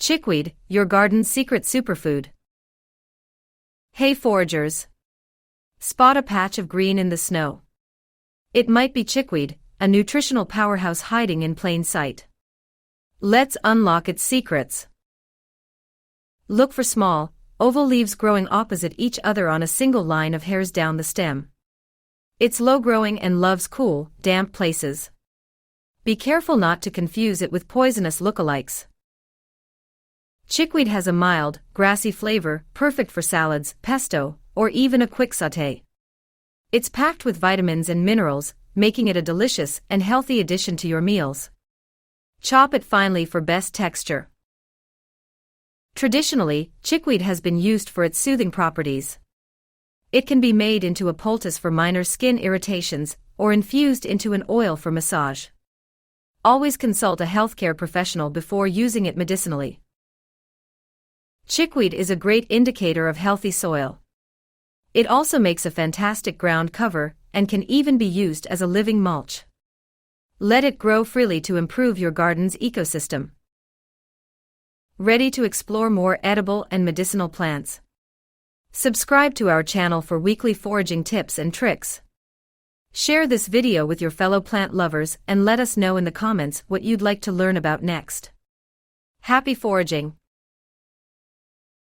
Chickweed, your garden's secret superfood. Hey foragers! Spot a patch of green in the snow. It might be chickweed, a nutritional powerhouse hiding in plain sight. Let's unlock its secrets. Look for small, oval leaves growing opposite each other on a single line of hairs down the stem. It's low-growing and loves cool, damp places. Be careful not to confuse it with poisonous lookalikes. Chickweed has a mild, grassy flavor, perfect for salads, pesto, or even a quick sauté. It's packed with vitamins and minerals, making it a delicious and healthy addition to your meals. Chop it finely for best texture. Traditionally, chickweed has been used for its soothing properties. It can be made into a poultice for minor skin irritations, or infused into an oil for massage. Always consult a healthcare professional before using it medicinally. Chickweed is a great indicator of healthy soil. It also makes a fantastic ground cover, and can even be used as a living mulch. Let it grow freely to improve your garden's ecosystem. Ready to explore more edible and medicinal plants? Subscribe to our channel for weekly foraging tips and tricks. Share this video with your fellow plant lovers and let us know in the comments what you'd like to learn about next. Happy foraging!